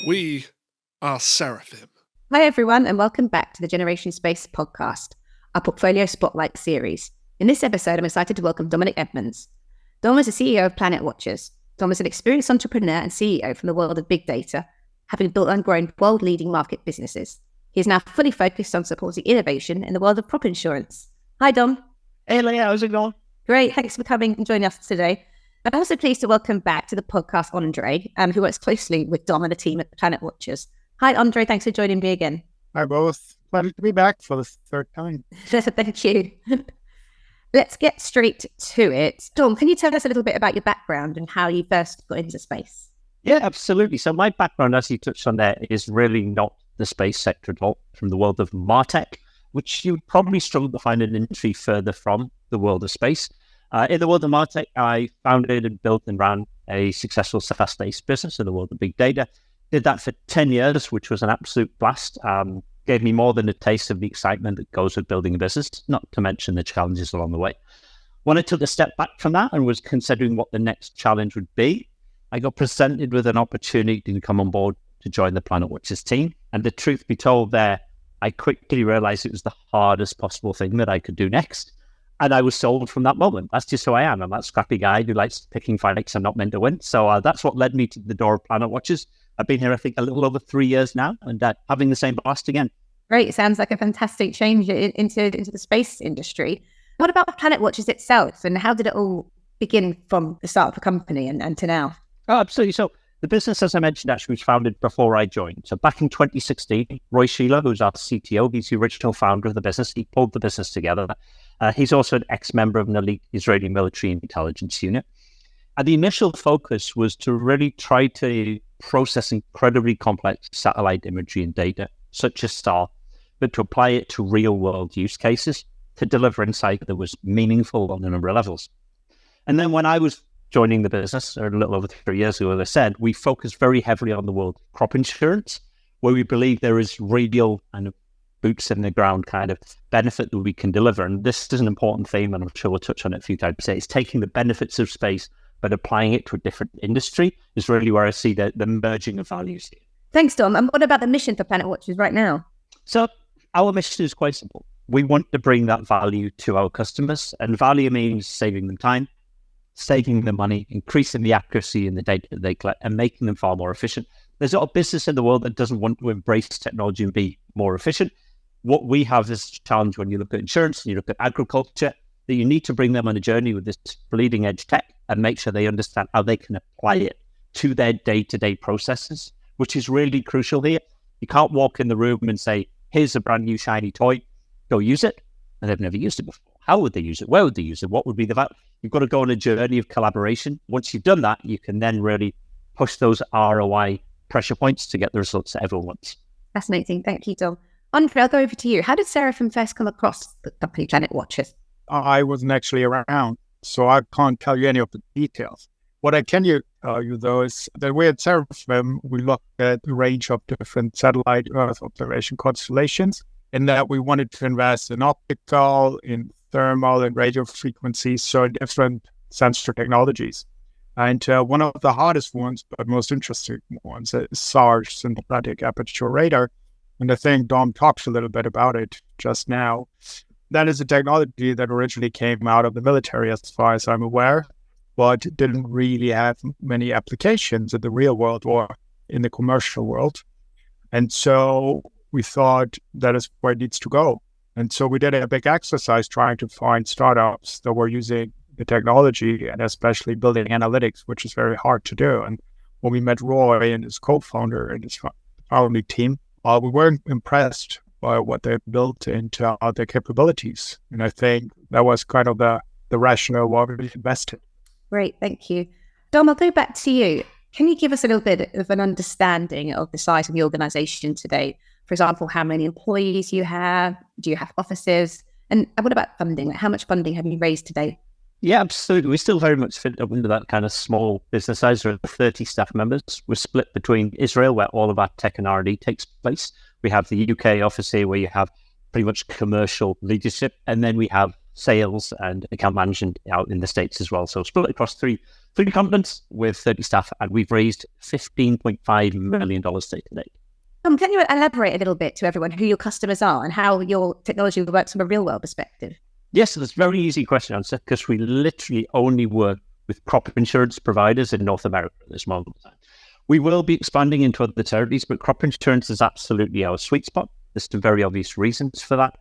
We are Seraphim. Hi everyone, and welcome back to the Generation Space podcast, our portfolio spotlight series. In this episode, I'm excited to welcome Dominic Edmunds. Dom is the CEO of PlanetWatchers. Dom is an experienced entrepreneur and CEO from the world of big data, having built and grown world-leading market businesses. He is now fully focused on supporting innovation in the world of crop insurance. Hi, Dom. Hey, Leah, how's it going? Great, thanks for coming and joining us today. I'm also pleased to welcome back to the podcast Andre, who works closely with Dom and the team at PlanetWatchers. Hi, Andre. Thanks for joining me again. Hi, both. Glad to be back for the third time. Thank you. Let's get straight to it. Dom, can you tell us a little bit about your background and how you first got into space? Yeah, absolutely. So my background, as you touched on there, is really not the space sector at all, from the world of MarTech, which you would probably struggle to find an entry further from the world of space. In the world of MarTech, I founded and built and ran a successful SaaS-based business in the world of big data. Did that for 10 years, which was an absolute blast. Gave me more than a taste of the excitement that goes with building a business, not to mention the challenges along the way. When I took a step back from that and was considering what the next challenge would be, I got presented with an opportunity to come on board to join the PlanetWatchers team. And the truth be told there, I quickly realized it was the hardest possible thing that I could do next. And I was sold from that moment. That's just who I am. I'm that scrappy guy who likes picking fights I'm not meant to win. So that's what led me to the door of PlanetWatchers. I've been here, I think, a little over 3 years now, and having the same blast again. Great. It sounds like a fantastic change into the space industry. What about PlanetWatchers itself, and how did it all begin from the start of the company and to now? Oh, absolutely. So the business, as I mentioned, actually was founded before I joined. So back in 2016, Roy Sheila, who's our CTO, he's the original founder of the business. He pulled the business together. He's also an ex-member of an elite Israeli military intelligence unit. And the initial focus was to really try to process incredibly complex satellite imagery and data, such as STAR, but to apply it to real-world use cases to deliver insight that was meaningful on a number of levels. And then when I was joining the business, a little over 3 years ago, as I said, we focused very heavily on the world of crop insurance, where we believe there is real and boots in the ground kind of benefit that we can deliver. And this is an important theme, and I'm sure we'll touch on it a few times. It's taking the benefits of space, but applying it to a different industry is really where I see the merging of values here. Thanks, Dom. And what about the mission for PlanetWatchers right now? So our mission is quite simple. We want to bring that value to our customers, and value means saving them time, saving them money, increasing the accuracy in the data that they collect, and making them far more efficient. There's not a business in the world that doesn't want to embrace technology and be more efficient. What we have is a challenge when you look at insurance and you look at agriculture, that you need to bring them on a journey with this bleeding edge tech and make sure they understand how they can apply it to their day-to-day processes, which is really crucial here. You can't walk in the room and say, here's a brand new shiny toy, go use it. And they've never used it before. How would they use it? Where would they use it? What would be the value? You've got to go on a journey of collaboration. Once you've done that, you can then really push those ROI pressure points to get the results that everyone wants. Fascinating. Thank you, Dom. Andre, I'll go over to you. How did Seraphim first come across the company PlanetWatchers? I wasn't actually around, so I can't tell you any of the details. What I can tell you, though, is that we at Seraphim, we looked at a range of different satellite Earth observation constellations, in that we wanted to invest in optical, in thermal, and radio frequencies, so different sensor technologies. And one of the hardest ones, but most interesting ones, is SAR, synthetic aperture radar. And I think Dom talked a little bit about it just now. That is a technology that originally came out of the military, as far as I'm aware, but didn't really have many applications in the real world or in the commercial world. And so we thought that is where it needs to go. And so we did a big exercise trying to find startups that were using the technology and especially building analytics, which is very hard to do. And when we met Roy and his co-founder and his founding team, we weren't impressed by what they built into their capabilities. And I think that was kind of the rationale why we invested. Great, thank you. Dom, I'll go back to you. Can you give us a little bit of an understanding of the size of the organization today? For example, how many employees you have? Do you have offices? And what about funding? How much funding have you raised today? Yeah, absolutely. We still very much fit up into that kind of small business size. There are 30 staff members. We're split between Israel, where all of our tech and R&D takes place. We have the UK office here, where you have pretty much commercial leadership. And then we have sales, and account management out in the States as well. So split across three continents with 30 staff, and we've raised $15.5 million to date. Can you elaborate a little bit to everyone who your customers are and how your technology works from a real world perspective? Yes, so that's a very easy question to answer because we literally only work with crop insurance providers in North America at this moment in time. We will be expanding into other territories, but crop insurance is absolutely our sweet spot. There's some very obvious reasons for that.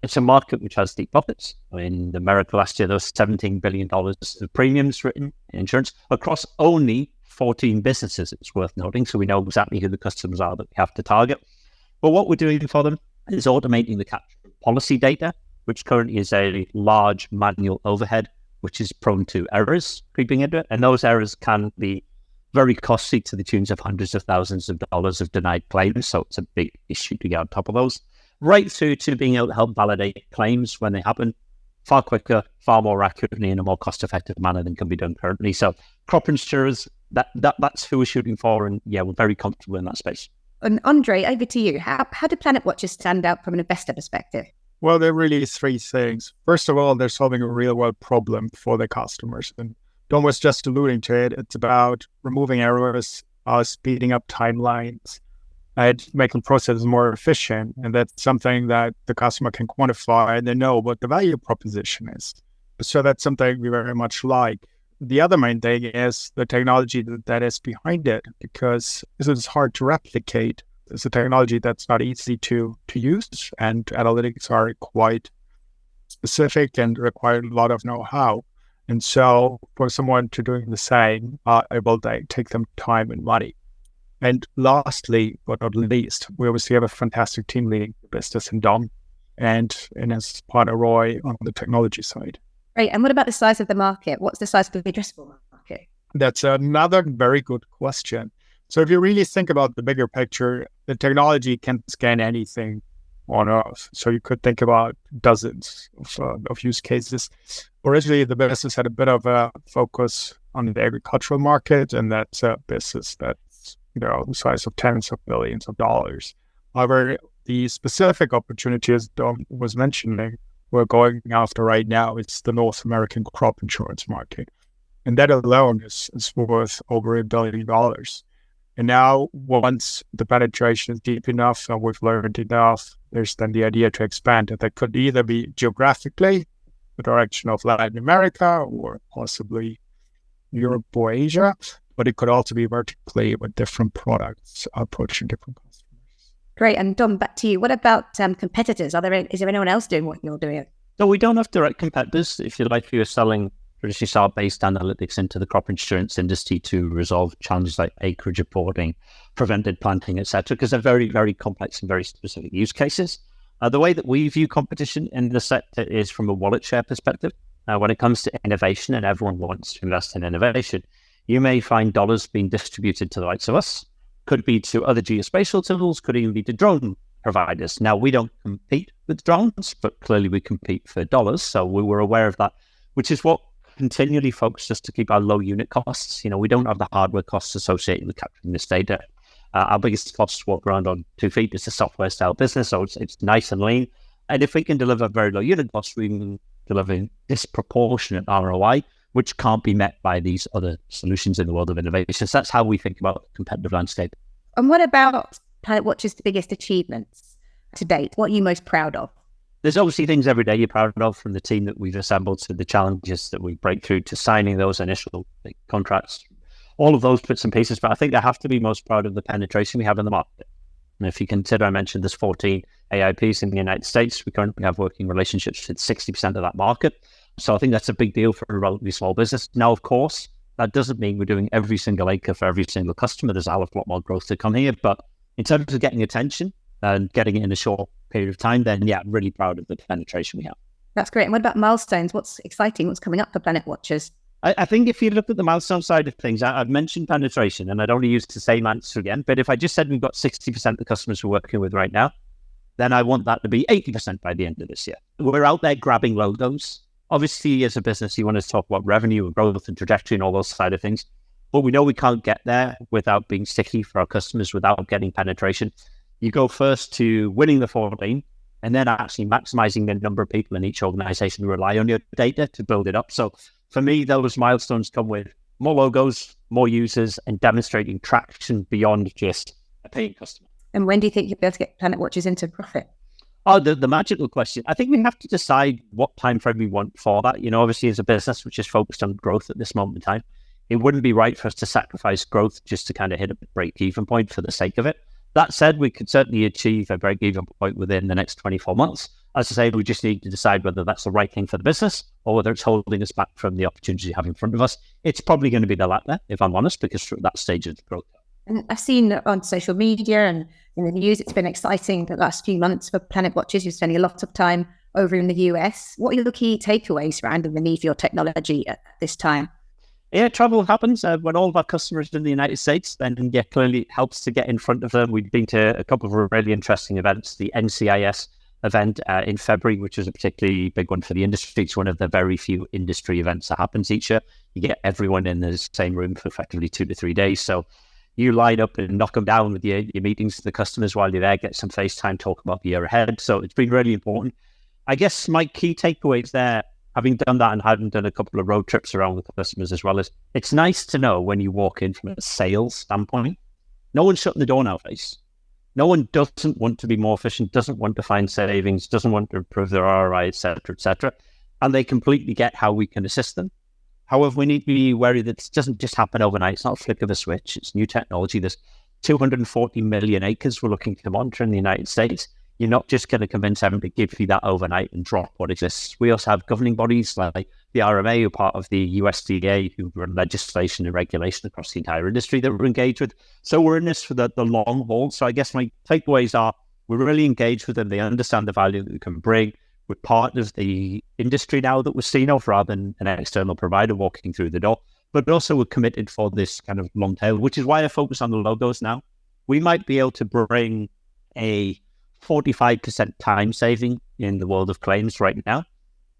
It's a market which has deep pockets. In America last year, there was $17 billion of premiums written in insurance across only 14 businesses, it's worth noting. So we know exactly who the customers are that we have to target. But what we're doing for them is automating the capture of policy data, which currently is a large manual overhead, which is prone to errors creeping into it. And those errors can be very costly to the tunes of hundreds of thousands of dollars of denied claims. So it's a big issue to get on top of those. Right through to being able to help validate claims when they happen far quicker, far more accurately in a more cost-effective manner than can be done currently. So crop insurers, that's who we're shooting for. And yeah, we're very comfortable in that space. And Andre, over to you. How do PlanetWatchers stand out from an investor perspective? Well, there are really three things. First of all, they're solving a real-world problem for their customers. And Dom was just alluding to it. It's about removing errors, speeding up timelines, and making processes more efficient. And that's something that the customer can quantify and they know what the value proposition is. So that's something we very much like. The other main thing is the technology that is behind it, because this is hard to replicate. It's a technology that's not easy to use, and analytics are quite specific and require a lot of know-how. And so for someone to doing the same, it will take them time and money. And lastly, but not least, we obviously have a fantastic team leading the business in Dom and his partner Roy on the technology side. Great. And what about the size of the market? What's the size of the addressable market? That's another very good question. So if you really think about the bigger picture, the technology can scan anything on Earth. So you could think about dozens of use cases. Originally, the business had a bit of a focus on the agricultural market, and that's a business that's the size of tens of billions of dollars. However, the specific opportunities Dom was mentioning we're going after right now, it's the North American crop insurance market. And that alone is worth over $1 billion. And now, once the penetration is deep enough and we've learned enough, there's then the idea to expand it. That could either be geographically, the direction of Latin America, or possibly Europe or Asia, but it could also be vertically with different products approaching different customers. Great. And Dom, back to you. What about competitors? Is there anyone else doing what you're doing? No, we don't have direct competitors. If you like, you're selling traditionally SAR-based analytics into the crop insurance industry to resolve challenges like acreage reporting, prevented planting, etc., because they're very, very complex and very specific use cases. The way that we view competition in the sector is from a wallet share perspective. When it comes to innovation, and everyone wants to invest in innovation, you may find dollars being distributed to the likes of us, could be to other geospatial tools, could even be to drone providers. Now, we don't compete with drones, but clearly we compete for dollars. So we were aware of that, which is what continually focused us to keep our low unit costs. We don't have the hardware costs associated with capturing this data. Our biggest costs walk around on 2 feet. It's a software style business, so it's nice and lean. And if we can deliver very low unit costs, we can deliver disproportionate ROI, which can't be met by these other solutions in the world of innovation. So that's how we think about the competitive landscape. And what about PlanetWatchers' biggest achievements to date? What are you most proud of? There's obviously things every day you're proud of, from the team that we've assembled to the challenges that we break through to signing those initial contracts, all of those bits and pieces. But I think I have to be most proud of the penetration we have in the market. And if you consider, I mentioned there's 14 AIPs in the United States. We currently have working relationships with 60% of that market. So I think that's a big deal for a relatively small business. Now, of course, that doesn't mean we're doing every single acre for every single customer. There's a lot more growth to come here. But in terms of getting attention and getting it in a short period of time, then yeah, I'm really proud of the penetration we have. That's great. And what about milestones? What's exciting? What's coming up for PlanetWatchers? I think if you look at the milestone side of things, I've mentioned penetration, and I'd only use the same answer again. But if I just said we've got 60% of the customers we're working with right now, then I want that to be 80% by the end of this year. We're out there grabbing logos. Obviously, as a business, you want to talk about revenue and growth and trajectory and all those side of things. But we know we can't get there without being sticky for our customers, without getting penetration. You go first to winning the 14, and then actually maximizing the number of people in each organization who rely on your data to build it up. So for me, those milestones come with more logos, more users, and demonstrating traction beyond just a paying customer. And when do you think you'll be able to get PlanetWatchers into profit? Oh, the magical question. I think we have to decide what time frame we want for that. Obviously, as a business which is focused on growth at this moment in time, it wouldn't be right for us to sacrifice growth just to kind of hit a break-even point for the sake of it. That said, we could certainly achieve a break-even point within the next 24 months. As I say, we just need to decide whether that's the right thing for the business or whether it's holding us back from the opportunities we have in front of us. It's probably going to be the latter, if I'm honest, because we're at that stage of growth. And I've seen on social media and in the news, it's been exciting the last few months for PlanetWatchers. You're spending a lot of time over in the US. What are the key takeaways surrounding the need for your technology at this time? Yeah, travel happens when all of our customers are in the United States, then clearly it helps to get in front of them. We've been to a couple of really interesting events, the NCIS event in February, which was a particularly big one for the industry. It's one of the very few industry events that happens each year. You get everyone in the same room for effectively 2 to 3 days. So you line up and knock them down with your meetings with the customers while you're there, get some FaceTime, talk about the year ahead. So it's been really important. I guess my key takeaways there, having done that and having done a couple of road trips around with the customers as well, is it's nice to know when you walk in from a sales standpoint, no one's shutting the door in our face. No one doesn't want to be more efficient, doesn't want to find savings, doesn't want to improve their ROI, et cetera, et cetera. And they completely get how we can assist them. However, we need to be wary that this doesn't just happen overnight. It's not a flick of a switch. It's new technology. There's 240 million acres we're looking to monitor in the United States. You're not just going to convince everyone to give you that overnight and drop what exists. We also have governing bodies like the RMA, who are part of the USDA, who run legislation and regulation across the entire industry that we're engaged with. So we're in this for the long haul. So I guess my takeaways are we're really engaged with them. They understand the value that we can bring. We're part of the industry now that we're seen of rather than an external provider walking through the door. But also we're committed for this kind of long tail, which is why I focus on the logos now. We might be able to bring a 45% time saving in the world of claims right now.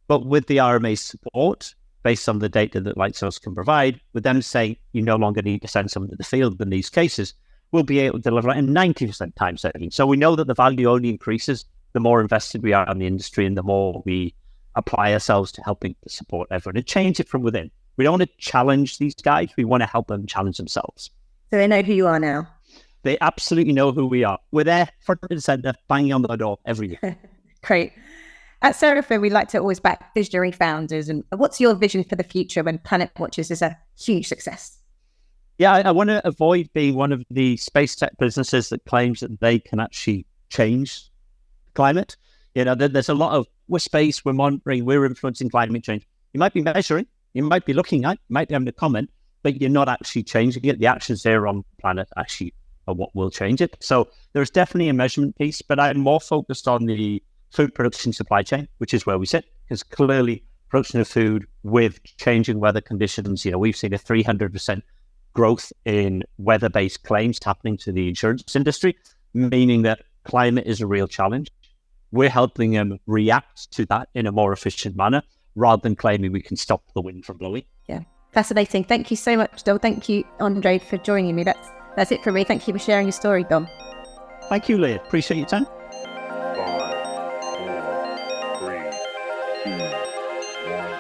But with the RMA support, based on the data that Lightsource can provide, with them saying you no longer need to send someone to the field in these cases, we'll be able to deliver a 90% time saving. So we know that the value only increases the more invested we are in the industry and the more we apply ourselves to helping to support everyone and change it from within. We don't want to challenge these guys. We want to help them challenge themselves. So they know who you are now. They absolutely know who we are. We're there front and center, banging on the door every year. Great. At Seraphim, we like to always back visionary founders. And what's your vision for the future when PlanetWatchers is a huge success? Yeah, I want to avoid being one of the space tech businesses that claims that they can actually change climate. There's a lot of, we're space, we're monitoring, we're influencing climate change. You might be measuring, you might be looking at, you might be having a comment, but you're not actually changing it. The actions there on the planet actually are what will change it. So there's definitely a measurement piece, but I'm more focused on the food production supply chain, which is where we sit, because clearly production of food with changing weather conditions, we've seen a 300% growth in weather-based claims happening to the insurance industry, meaning that climate is a real challenge. We're helping them react to that in a more efficient manner rather than claiming we can stop the wind from blowing. Yeah, fascinating. Thank you so much, Dom. Thank you, Andre, for joining me. That's it for me. Thank you for sharing your story, Dom. Thank you, Leah. Appreciate your time. 5, 4, 3, 2, 1.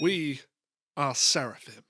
We are Seraphim.